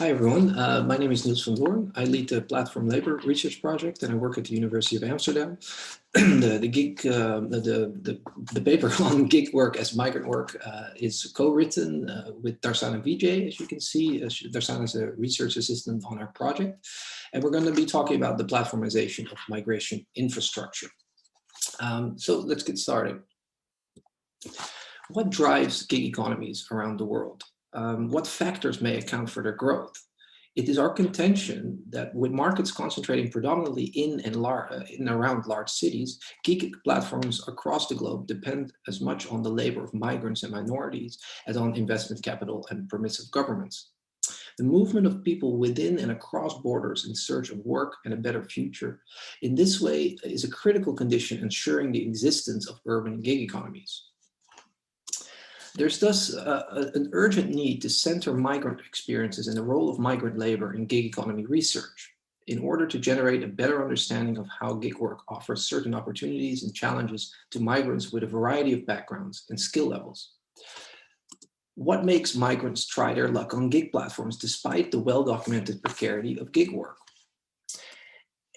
Hi everyone, my name is Niels van Doorn. I lead the Platform Labor Research Project and I work at the University of Amsterdam. The paper on gig work as migrant work is co-written with Darsana Vijay, as you can see. Darsana is a research assistant on our project. And we're going to be talking about the platformization of migration infrastructure. So let's get started. What drives gig economies around the world? What factors may account for their growth? It is our contention that with markets concentrating predominantly in and around large cities, gig platforms across the globe depend as much on the labor of migrants and minorities as on investment capital and permissive governments. The movement of people within and across borders in search of work and a better future in this way is a critical condition ensuring the existence of urban gig economies. There's thus an urgent need to center migrant experiences and the role of migrant labor in gig economy research in order to generate a better understanding of how gig work offers certain opportunities and challenges to migrants with a variety of backgrounds and skill levels. What makes migrants try their luck on gig platforms despite the well-documented precarity of gig work?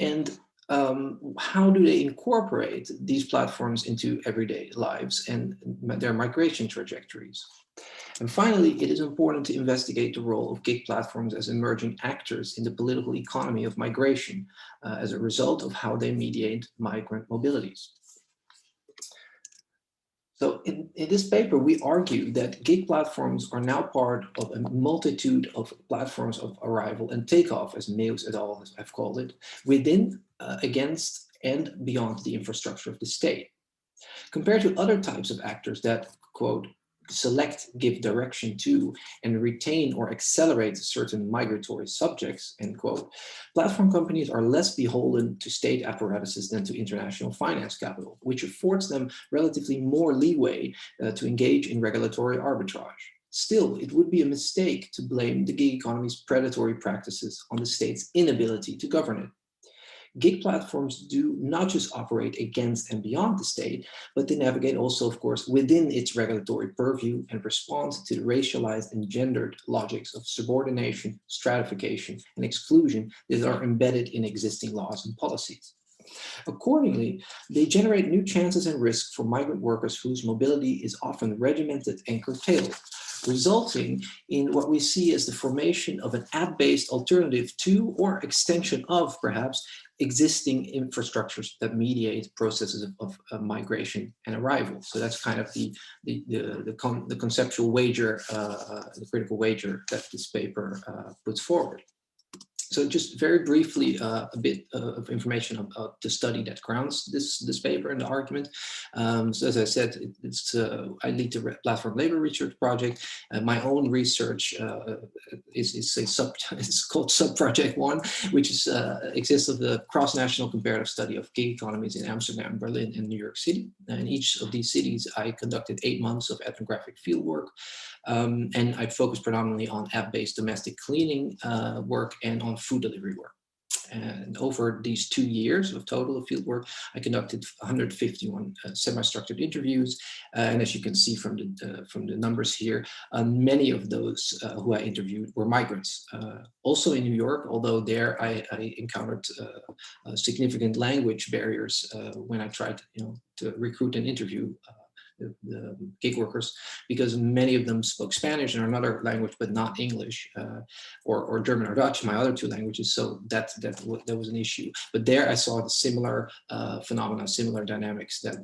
And how do they incorporate these platforms into everyday lives and their migration trajectories? And finally, it is important to investigate the role of gig platforms as emerging actors in the political economy of migration as a result of how they mediate migrant mobilities. So in this paper, we argue that gig platforms are now part of a multitude of platforms of arrival and takeoff, as Meus et al. Have called it, within, against, and beyond the infrastructure of the state. Compared to other types of actors that, quote, select, give direction to, and retain or accelerate certain migratory subjects, end quote, platform companies are less beholden to state apparatuses than to international finance capital, which affords them relatively more leeway to engage in regulatory arbitrage. Still, it would be a mistake to blame the gig economy's predatory practices on the state's inability to govern it. Gig platforms do not just operate against and beyond the state, but they navigate also, of course, within its regulatory purview and respond to the racialized and gendered logics of subordination, stratification, and exclusion that are embedded in existing laws and policies. Accordingly, they generate new chances and risks for migrant workers whose mobility is often regimented and curtailed, resulting in what we see as the formation of an app-based alternative to or extension of, perhaps, existing infrastructures that mediate processes of migration and arrival. So that's kind of the conceptual wager, the critical wager that this paper puts forward. So just very briefly, a bit of information about the study that grounds this paper and the argument. So as I said, I lead the Platform Labor Research Project. My own research it's called Sub-Project 1, which exists of the cross-national comparative study of gig economies in Amsterdam, Berlin, and New York City. And in each of these cities, I conducted 8 months of ethnographic fieldwork. And I focused predominantly on app-based domestic cleaning work and on food delivery work. And over these 2 years of total field work, I conducted 151 semi-structured interviews. And as you can see from the numbers here, many of those who I interviewed were migrants. Also in New York, although there I encountered significant language barriers when I tried to recruit and interview the gig workers, because many of them spoke Spanish or another language, but not English, or German or Dutch, my other 2 languages. So that was an issue. But there I saw the similar phenomena, similar dynamics that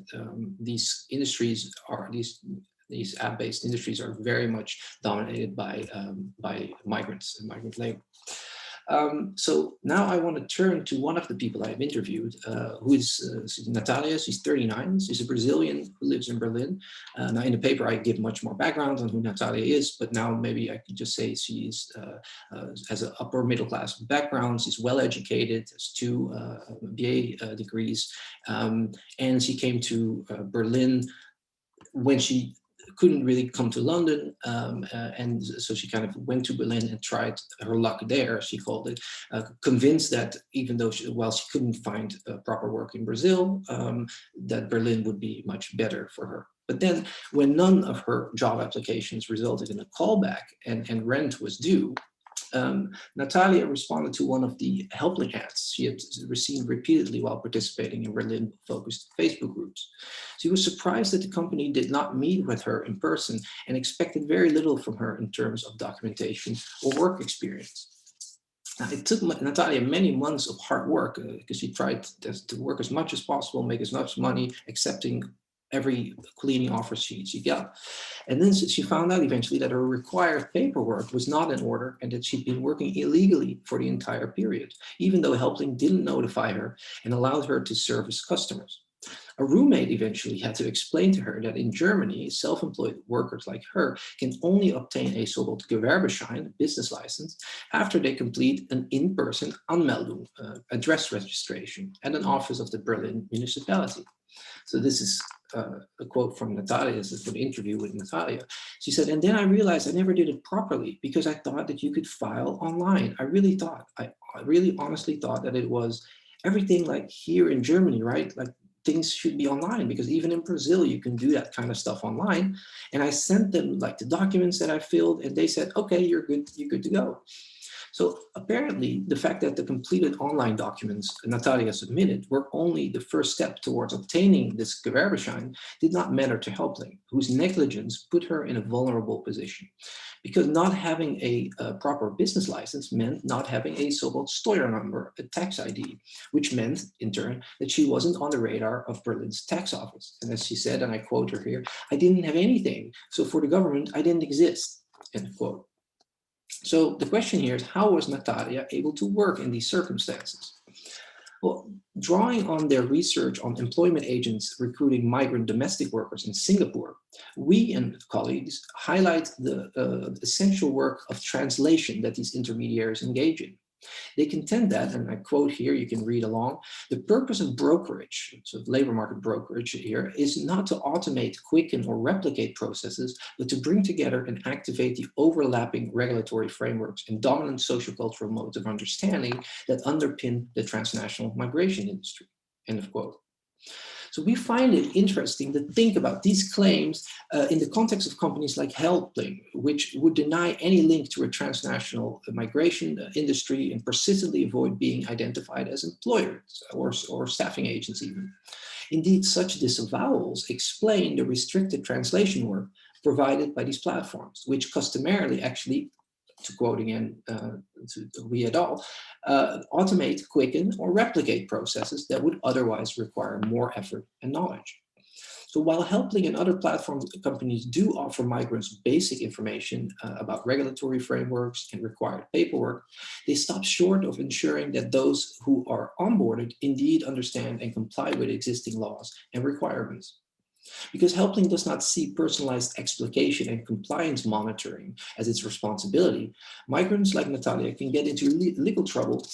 these industries are these app-based industries are very much dominated by migrants and migrant labor. So now I want to turn to one of the people I've interviewed, who is Natalia. She's 39. She's a Brazilian who lives in Berlin. Now in the paper, I give much more background on who Natalia is, but now maybe I could just say she's has an upper middle class background. She's well educated, has 2 BA degrees, and she came to Berlin when she couldn't really come to London, and so she kind of went to Berlin and tried her luck there, she called it, convinced that even though while she couldn't find proper work in Brazil, that Berlin would be much better for her. But then when none of her job applications resulted in a callback and rent was due, Natalia responded to one of the helpline ads she had received repeatedly while participating in Berlin-focused Facebook groups. She was surprised that the company did not meet with her in person and expected very little from her in terms of documentation or work experience. Now, it took Natalia many months of hard work because she tried to work as much as possible, make as much money, accepting every cleaning offer she got. And then she found out eventually that her required paperwork was not in order and that she'd been working illegally for the entire period, even though Helpling didn't notify her and allowed her to service customers. A roommate eventually had to explain to her that in Germany, self-employed workers like her can only obtain a so-called Gewerbeschein, business license, after they complete an in-person Anmeldung, address registration, at an office of the Berlin municipality. So this is a quote from Natalia. This is from the interview with Natalia. She said, and then I realized I never did it properly because I thought that you could file online. I really honestly thought that it was everything like here in Germany, right? Like things should be online because even in Brazil, you can do that kind of stuff online. And I sent them like the documents that I filled and they said, okay, you're good to go. So apparently the fact that the completed online documents Natalia submitted were only the first step towards obtaining this Gewerbeschein did not matter to Helpling, whose negligence put her in a vulnerable position. Because not having a proper business license meant not having a so-called Steuernummer, a tax ID, which meant, in turn, that she wasn't on the radar of Berlin's tax office. And as she said, and I quote her here, I didn't have anything, so for the government, I didn't exist, end quote. So the question here is, how was Natalia able to work in these circumstances? Well, drawing on their research on employment agents recruiting migrant domestic workers in Singapore, we and colleagues highlight the essential work of translation that these intermediaries engage in. They contend that, and I quote here, you can read along, the purpose of brokerage, so labor market brokerage here, is not to automate, quicken, or replicate processes, but to bring together and activate the overlapping regulatory frameworks and dominant sociocultural modes of understanding that underpin the transnational migration industry, end of quote. So we find it interesting to think about these claims in the context of companies like Helpling, which would deny any link to a transnational migration industry and persistently avoid being identified as employers or staffing agents even. Indeed, such disavowals explain the restricted translation work provided by these platforms, which customarily actually, to quote again to we et al., automate, quicken, or replicate processes that would otherwise require more effort and knowledge. So while Helpling and other platform companies do offer migrants basic information about regulatory frameworks and required paperwork, they stop short of ensuring that those who are onboarded indeed understand and comply with existing laws and requirements. Because Helpling does not see personalized explication and compliance monitoring as its responsibility, migrants like Natalia can get into legal trouble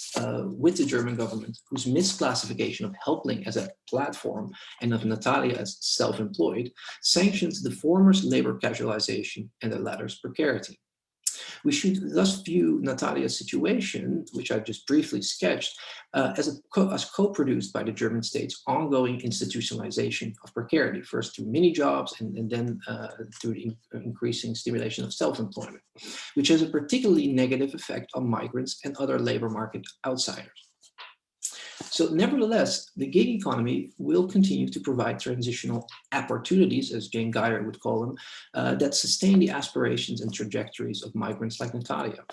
with the German government, whose misclassification of Helpling as a platform and of Natalia as self-employed sanctions the former's labor casualization and the latter's precarity. We should thus view Natalia's situation, which I've just briefly sketched, as co-produced by the German state's ongoing institutionalization of precarity, first through mini-jobs and then through the increasing stimulation of self-employment, which has a particularly negative effect on migrants and other labor market outsiders. So nevertheless, the gig economy will continue to provide transitional opportunities, as Jane Geyer would call them, that sustain the aspirations and trajectories of migrants like Natalia.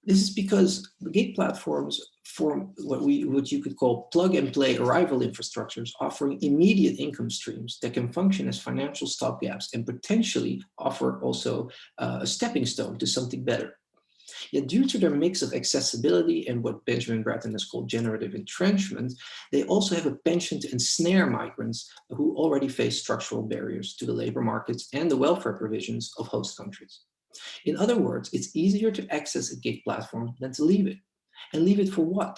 This is because the gig platforms form what you could call plug-and-play arrival infrastructures, offering immediate income streams that can function as financial stopgaps and potentially offer also a stepping stone to something better. Yet due to their mix of accessibility and what Benjamin Bratton has called generative entrenchment, they also have a penchant to ensnare migrants who already face structural barriers to the labor markets and the welfare provisions of host countries. In other words, it's easier to access a gig platform than to leave it. And leave it for what?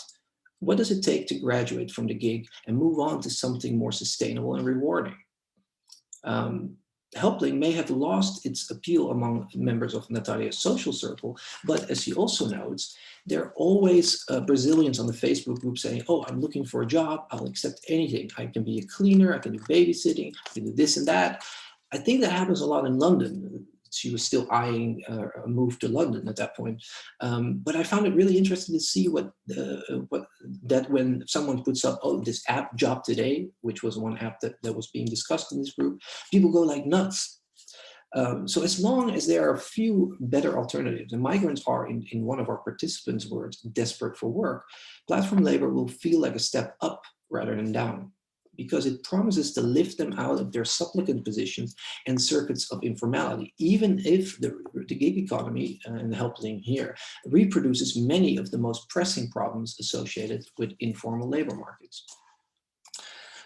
What does it take to graduate from the gig and move on to something more sustainable and rewarding? Helpling may have lost its appeal among members of Natalia's social circle, but as he also notes, there are always Brazilians on the Facebook group saying, oh, I'm looking for a job, I'll accept anything. I can be a cleaner, I can do babysitting, I can do this and that. I think that happens a lot in London. she was still eyeing a move to London at that point. But I found it really interesting to see that when someone puts up, oh, this app Job Today, which was one app that was being discussed in this group, people go like nuts. So as long as there are a few better alternatives, and migrants are, in one of our participants' words, desperate for work, platform labor will feel like a step up rather than down, because it promises to lift them out of their supplicant positions and circuits of informality, even if the gig economy, and helping here, reproduces many of the most pressing problems associated with informal labor markets.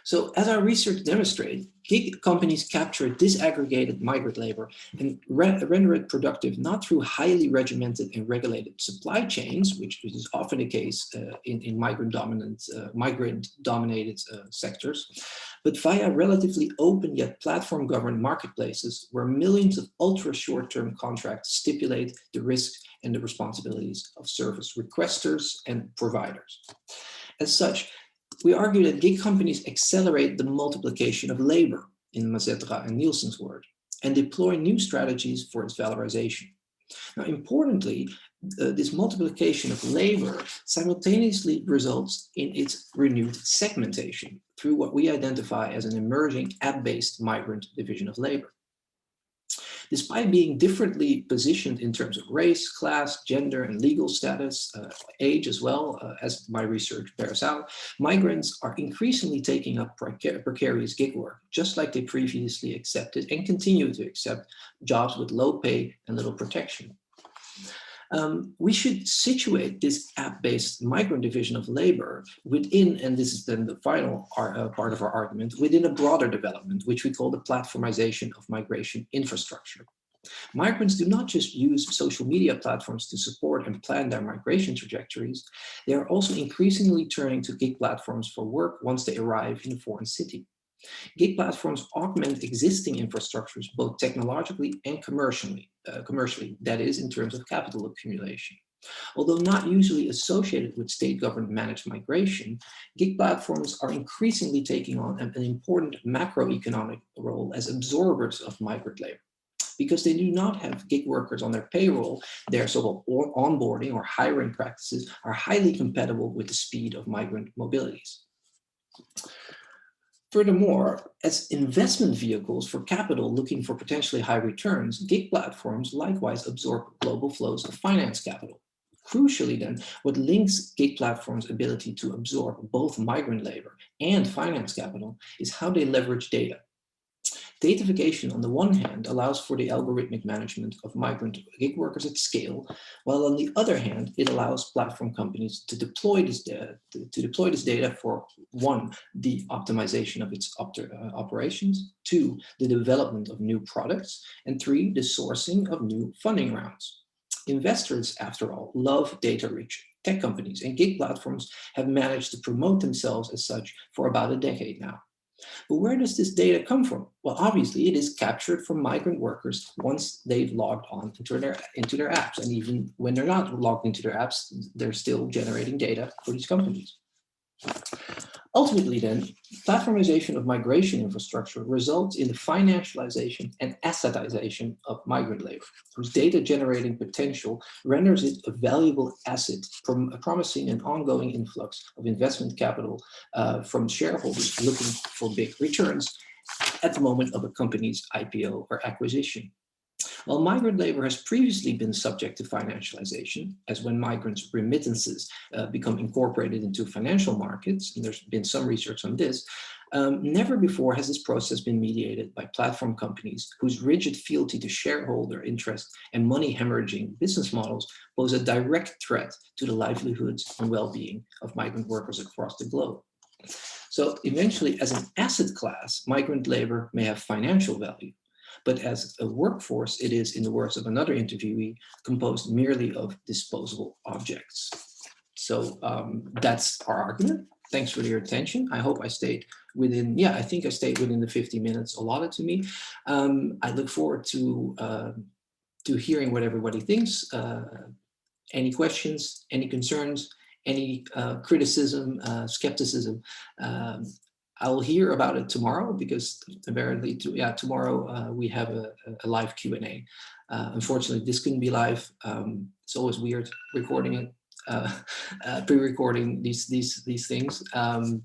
So as our research demonstrates, gig companies capture disaggregated migrant labor and render it productive not through highly regimented and regulated supply chains, which is often the case in migrant-dominated sectors, but via relatively open yet platform-governed marketplaces where millions of ultra-short-term contracts stipulate the risks and the responsibilities of service requesters and providers. As such, we argue that gig companies accelerate the multiplication of labor, in Mazetra and Nielsen's word, and deploy new strategies for its valorization. Now, importantly, this multiplication of labor simultaneously results in its renewed segmentation through what we identify as an emerging app-based migrant division of labor. Despite being differently positioned in terms of race, class, gender, and legal status, age as well, as my research bears out, migrants are increasingly taking up precarious gig work, just like they previously accepted and continue to accept jobs with low pay and little protection. We should situate this app-based migrant division of labor within, and this is then the final part of our argument, within a broader development, which we call the platformization of migration infrastructure. Migrants do not just use social media platforms to support and plan their migration trajectories, they are also increasingly turning to gig platforms for work once they arrive in a foreign city. Gig platforms augment existing infrastructures, both technologically and commercially, that is, in terms of capital accumulation. Although not usually associated with state-governed managed migration, gig platforms are increasingly taking on an important macroeconomic role as absorbers of migrant labor. Because they do not have gig workers on their payroll, their so-called onboarding or hiring practices are highly compatible with the speed of migrant mobilities. Furthermore, as investment vehicles for capital looking for potentially high returns, gig platforms likewise absorb global flows of finance capital. Crucially then, what links gig platforms' ability to absorb both migrant labor and finance capital is how they leverage data. Datafication, on the one hand, allows for the algorithmic management of migrant gig workers at scale, while on the other hand, it allows platform companies to deploy this data for, one, the optimization of its operations, two, the development of new products, and three, the sourcing of new funding rounds. Investors, after all, love data-rich tech companies, and gig platforms have managed to promote themselves as such for about a decade now. But where does this data come from? Well, obviously it is captured from migrant workers once they've logged on into their apps. And even when they're not logged into their apps, they're still generating data for these companies. Ultimately then, platformization of migration infrastructure results in the financialization and assetization of migrant labor, whose data generating potential renders it a valuable asset, promising an ongoing influx of investment capital from shareholders looking for big returns at the moment of a company's IPO or acquisition. While migrant labor has previously been subject to financialization, as when migrants' remittances become incorporated into financial markets, and there's been some research on this, never before has this process been mediated by platform companies whose rigid fealty to shareholder interest and money hemorrhaging business models pose a direct threat to the livelihoods and well-being of migrant workers across the globe. So eventually, as an asset class, migrant labor may have financial value, but as a workforce, it is, in the words of another interviewee, composed merely of disposable objects. So that's our argument. Thanks for your attention. I hope I stayed within, I think I stayed within the 50 minutes allotted to me. I look forward to hearing what everybody thinks. Any questions, any concerns, any criticism, skepticism. I'll hear about it tomorrow, because apparently, tomorrow we have a live Q&A. Unfortunately, this couldn't be live. It's always weird recording it, pre-recording these things.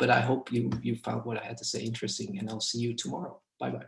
But I hope you found what I had to say interesting, and I'll see you tomorrow. Bye bye.